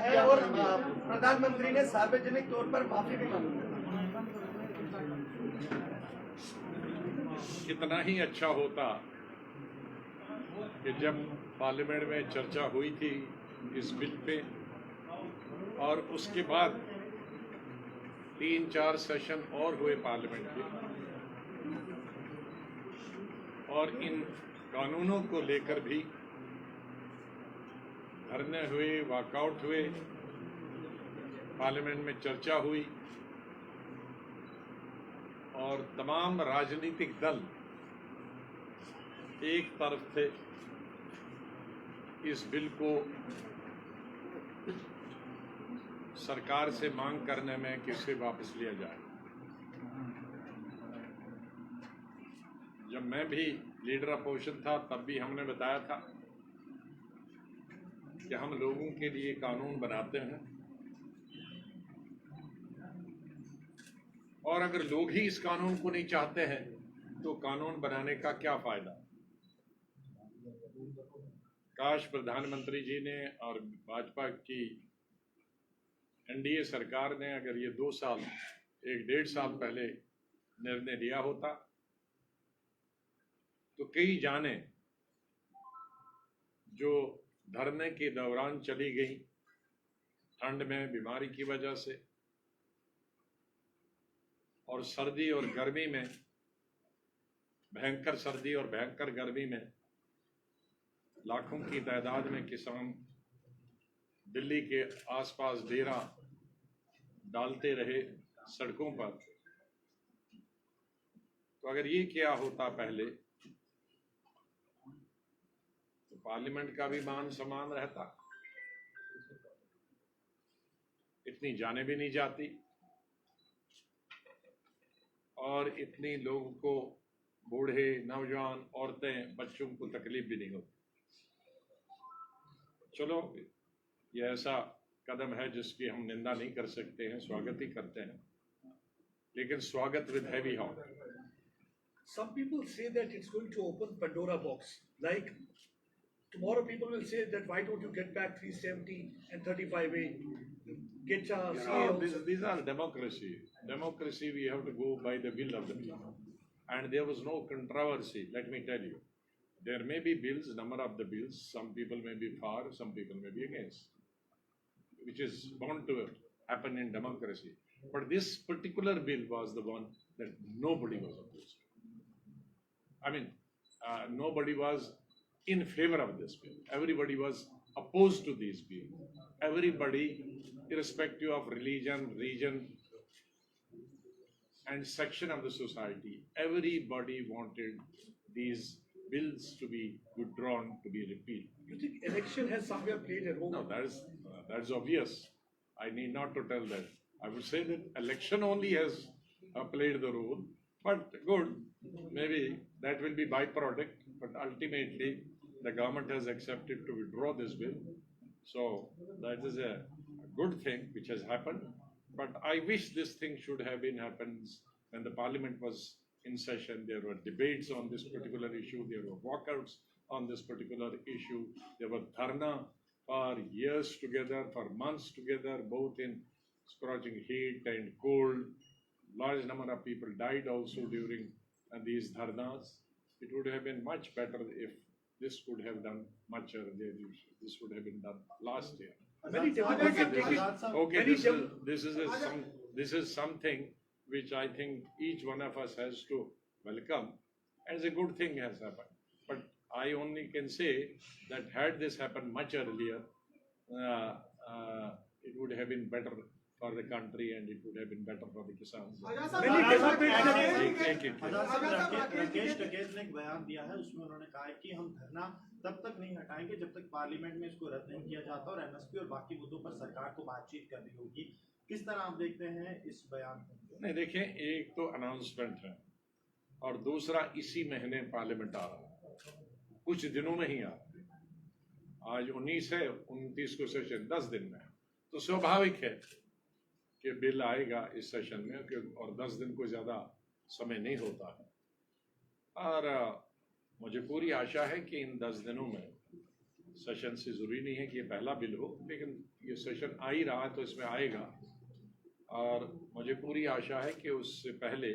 है और प्रधानमंत्री ने सार्वजनिक तौर पर माफी भी मांगी है। कितना ही अच्छा होता कि जब पार्लियामेंट में चर्चा हुई थी इस बिल पे और उसके बाद 3-4 सेशन और हुए पार्लियामेंट के और इन कानूनों को लेकर भी धरने हुए, वॉकआउट हुए, पार्लियामेंट में चर्चा हुई और तमाम राजनीतिक दल एक तरफ थे इस बिल को सरकार से मांग करने में कि इसे वापस लिया जाए। जब मैं भी लीडर अपोजिशन था तब भी हमने बताया था कि हम लोगों के लिए कानून बनाते हैं और अगर लोग ही इस कानून को नहीं चाहते हैं तो कानून बनाने का क्या फायदा। काश प्रधानमंत्री जी ने और भाजपा की एनडीए सरकार ने अगर ये 2 साल 1-1.5 साल पहले निर्णय लिया होता तो कई जानें जो धरने के दौरान चली गई ठंड में बीमारी की वजह से और सर्दी और गर्मी में, भयंकर सर्दी और भयंकर गर्मी में लाखों की तादाद में किसान दिल्ली के आसपास डेरा डालते रहे सड़कों पर। तो अगर ये क्या होता पहले तो पार्लियामेंट का भी मान सम्मान रहता, इतनी जाने भी नहीं जाती और इतनी लोगों को, बूढ़े, नौजवान, औरतें, बच्चों को तकलीफ भी नहीं होती। चलो, यह ऐसा कदम है जिसकी हम निंदा नहीं कर सकते हैं, स्वागत ही करते हैं, लेकिन स्वागत with heavy heart. Some people say that it's going to open Pandora box. Like tomorrow, people will say that why don't you get back 370 and 35A? Get These are democracy. Democracy, we have to go by the will of the people. And there was no controversy, let me tell you. There may be bills, number of the bills, some people may be for, some people may be against, which is bound to happen in democracy. But this particular bill was the one that nobody was opposed to. I mean, nobody was in favor of this bill. Everybody was opposed to this bill. Everybody, irrespective of religion, region, and section of the society, everybody wanted these bills to be withdrawn, to be repealed. You think election has somewhere played a role? No, that's obvious. I need not to tell that. I would say that election only has played the role, but good, maybe that will be byproduct, but ultimately the government has accepted to withdraw this bill. So that is a good thing which has happened, but I wish this thing should have been happened when the parliament was in session. There were debates on this particular issue, there were walkouts on this particular issue, there were dharna for years together, for months together, both in scorching heat and cold. Large number of people died also during these dharnas. It would have been much better if this could have done much earlier. This would have been done last year. This is something which I think each one of us has to welcome, as a good thing has happened. But I only can say that had this happened much earlier, it would have been better for the country and it would have been better for the Kisans. Rakesh Tikait ने एक बयान दिया है, उसमें उन्होंने कहा है कि हम धरना तब तक नहीं हटाएंगे जब तक पार्लियामेंट में इसको रद्द नहीं किया जाता और एमएसपी और बाकी मुद्दों पर सरकार को बातचीत करनी होगी। किस तरह आप देखते हैं इस बयान को? नहीं, देखिए, एक तो अनाउंसमेंट है और दूसरा इसी महीने पार्लियामेंट आ रहा है, कुछ दिनों में ही आ रहा है। आज 19 है, 29 को सेशन 10 दिन में, तो स्वाभाविक है कि बिल आएगा इस सेशन में और 10 दिन को ज़्यादा समय नहीं होता है। और मुझे पूरी आशा है कि इन 10 दिनों में सेशन से ज़रूरी नहीं है कि ये पहला बिल हो, लेकिन ये सेशन आ ही रहा है तो इसमें आएगा। और मुझे पूरी आशा है कि उससे पहले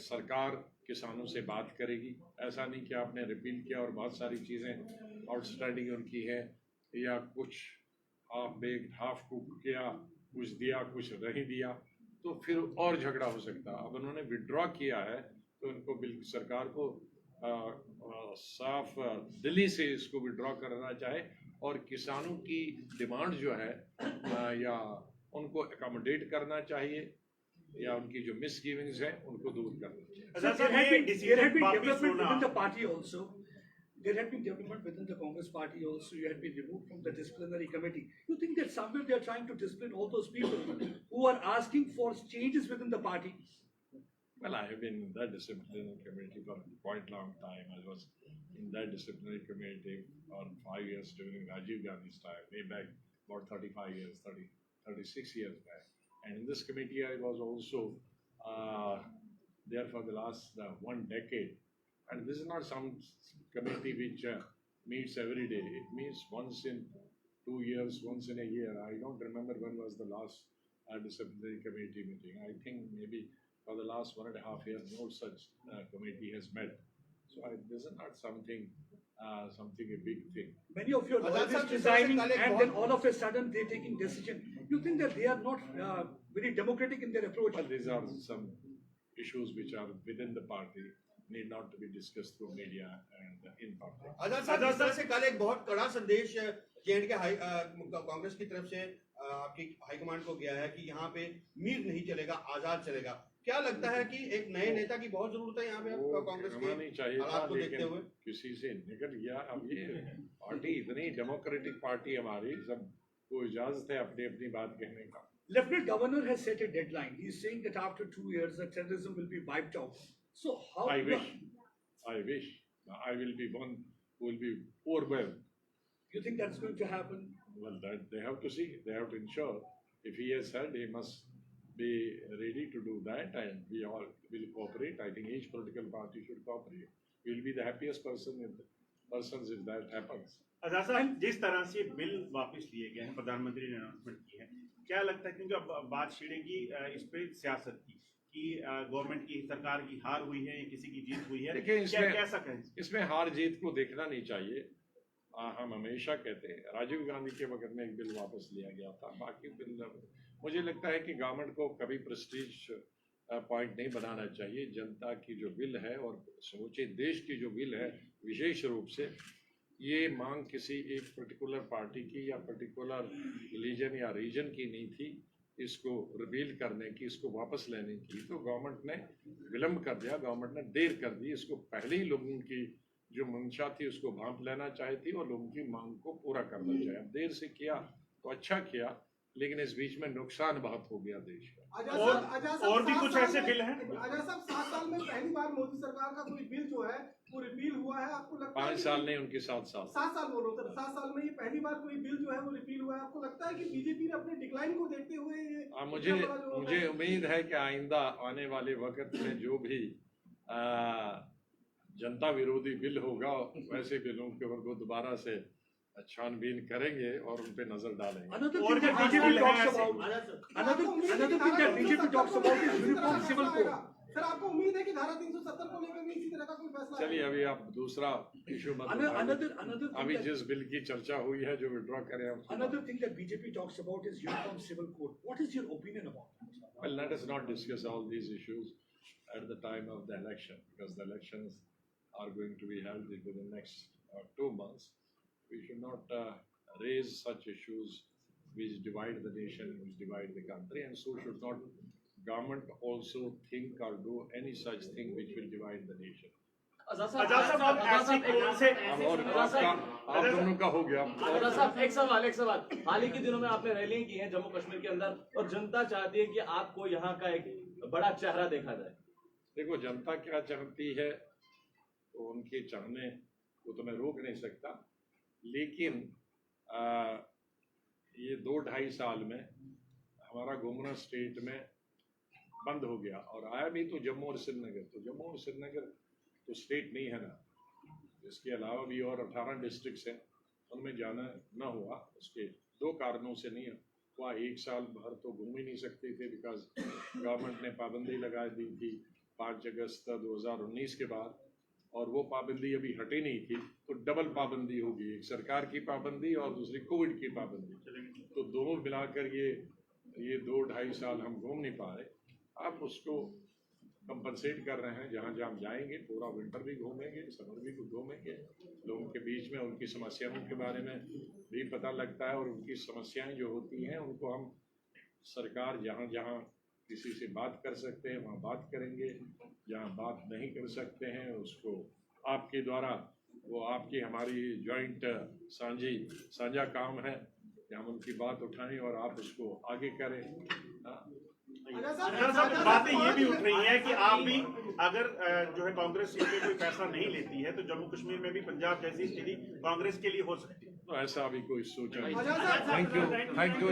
सरकार किसानों से बात करेगी। ऐसा नहीं कि आपने रिपील किया और बहुत सारी चीज़ें आउटस्टैंडिंग उनकी है, या कुछ हाफ बेक्ड हाफ कुक किया, कुछ दिया कुछ नहीं दिया, तो फिर और झगड़ा हो सकता। अब उन्होंने विड्रॉ किया है तो उनको बिल्कुल सरकार को साफ दिली से इसको विड्रॉ करना चाहे और किसानों की डिमांड जो है या उनको अकोमोडेट करना चाहिए, या उनकी जो मिसगिविंग्स हैं उनको दूर करना चाहिए। There had been development within the party also. There had been development within the Congress party also. You had been removed from the disciplinary committee. You think that somewhere they are trying to discipline all those people who are asking for changes within the party? Well, I have been in that disciplinary committee for quite a long time. I was in that disciplinary committee for 5 years during Rajiv Gandhi's time, way back about 35 years, 36 years back. And in this committee, I was also there for the last 1 decade. And this is not some committee which meets every day. It meets once in 2 years, once in a year. I don't remember when was the last disciplinary committee meeting. I think maybe for the last 1.5 years, no such committee has met. So this is not something a big thing. Many of your lawyers resigning and then all of a sudden they're taking decision. You think that they are not very democratic in their approach? Well, these are some issues which are within the party, need not to be discussed through media and in public. आजाद साहब, इस तरह से कल एक बहुत कड़ा संदेश जेएनडीके के कांग्रेस की तरफ से आपकी हाईकमांड को गया है कि यहाँ पे मीर नहीं चलेगा, आजाद चलेगा। क्या लगता है कि एक नए नेता की बहुत जरूरत है यहाँ पे कांग्रेस के नहीं चाहिए हालात को देखते हुए? किसी से निकल गया। अब ये पार्टी इतनी डेमोक्रेटिक पार्टी हमारी, सबको इजाजत है अपनी अपनी बात कहने का। Lieutenant Governor has set a deadline. He is saying that after 2 years, the terrorism will be wiped out. So how? I wish I will be one who will be overwhelmed. You think that's going to happen? Well, that they have to see. They have to ensure. If he has said, he must be ready to do that, and we all will cooperate. I think each political party should cooperate. We will be the happiest persons if that happens. आजाद साहब, जिस तरह से bill वापस लिए गए हैं, प्रधानमंत्री ने अनाउंसमेंट की है, क्या लगता है क्योंकि अब बात छिड़ेगी इस पे सियासत की कि गवर्नमेंट की सरकार की हार हुई है या किसी की जीत हुई है? देखिए, कैसा कहें? इसमें हार जीत को देखना नहीं चाहिए। हम हमेशा कहते हैं, राजीव गांधी के वक्त में एक बिल वापस लिया गया था, बाकी बिल मुझे लगता है कि गवर्नमेंट को कभी प्रेस्टीज पॉइंट नहीं बनाना चाहिए। जनता की जो बिल है और समूचे देश की जो बिल है, विशेष रूप से ये मांग किसी एक पर्टिकुलर पार्टी की या पर्टिकुलर रिलीजन या रीजन की नहीं थी, इसको रिवील करने की, इसको वापस लेने की। तो गवर्नमेंट ने विलम्ब कर दिया, गवर्नमेंट ने देर कर दी। इसको पहले ही लोगों की जो मंशा थी उसको भांप लेना चाहती और लोगों की मांग को पूरा करना चाहिए। अब देर से किया तो अच्छा किया, लेकिन इस बीच में नुकसान बहुत हो गया देश का। और भी कुछ ऐसे बिल हैं? आजाद साहब, 7 साल में पहली बार मोदी सरकार का कोई बिल जो है वो रिपील हुआ है। आपको लगता है 5 साल नहीं, उनके 7 साल। 7 साल बोल रहा हूँ, 7 साल में ये पहली बार कोई बिल जो है वो रिपील हुआ है। आपको लगता है कि बीजेपी ने अपने डिक्लाइन को देखते हुए मुझे उम्मीद है कि आइंदा आने वाले वक्त में जो भी जनता विरोधी बिल होगा, वैसे बिलों के ऊपर वो दोबारा से छानबीन करेंगे और उन पे नजर डालेंगे। Another thing that BJP talks about is uniform civil code. Sir, आपको उम्मीद है कि धारा 370 को लेकर भी इसी तरह का कोई फैसला? चलिए, अभी आप दूसरा इशू मत उठाइए। अभी जिस बिल की चर्चा हुई है, जो विड्रॉ करें हम। Another thing that BJP talks about is uniform civil code. What is your opinion about that? Well, let us not discuss all these issues at the time of the election, because the elections are going to be held within the next 2 months. We should not raise such issues which divide the nation, which divide the country, and so should not government also think or do any such thing which will divide the nation. आजाद साहब, आप ऐसे कौन से और आप दोनों का हो गया। आजाद साहब, एक सवाल। हाल ही के दिनों में आपने रैलियां की हैं जम्मू कश्मीर के अंदर, और जनता चाहती है कि आपको यहाँ का एक बड़ा चेहरा देखा जाए। देखो, जनता क्या चाहती है तो उनके चाहने को तो मैं रोक नहीं सकता, लेकिन ये 2-2.5 साल में हमारा घूमना स्टेट में बंद हो गया और आया भी तो जम्मू और श्रीनगर। तो जम्मू और श्रीनगर तो स्टेट नहीं है ना, इसके अलावा भी और 18 डिस्ट्रिक्ट्स हैं, उनमें जाना न हुआ। उसके 2 कारणों से नहीं हुआ। 1 साल भर तो घूम ही नहीं सकते थे, बिकॉज गवर्नमेंट ने पाबंदी लगा दी थी 5 अगस्त 2019 के बाद, और वो पाबंदी अभी हटी नहीं थी, तो डबल पाबंदी होगी, एक सरकार की पाबंदी और दूसरी कोविड की पाबंदी। तो दोनों मिलाकर ये 2-2.5 साल हम घूम नहीं पा रहे। अब उसको कंपनसेट कर रहे हैं, जहाँ जहाँ जाएंगे पूरा विंटर भी घूमेंगे, समर भी घूमेंगे, लोगों के बीच में उनकी समस्याओं के बारे में भी पता लगता है, और उनकी समस्याएं जो होती हैं उनको हम सरकार जहाँ जहाँ किसी से बात कर सकते हैं वहाँ बात करेंगे, जहाँ बात नहीं कर सकते हैं उसको आपके द्वारा, वो आपकी हमारी जॉइंट साझा काम है कि हम उनकी बात उठाएं और आप उसको आगे करें। बातें ये भी उठ रही है कि आप भी अगर जो है कांग्रेस सीट पे कोई फैसला नहीं लेती है तो जम्मू कश्मीर में भी पंजाब जैसी स्थिति कांग्रेस के लिए हो सकती है। तो ऐसा अभी कोई सोचा नहीं। आजाद साहब, थैंक यू।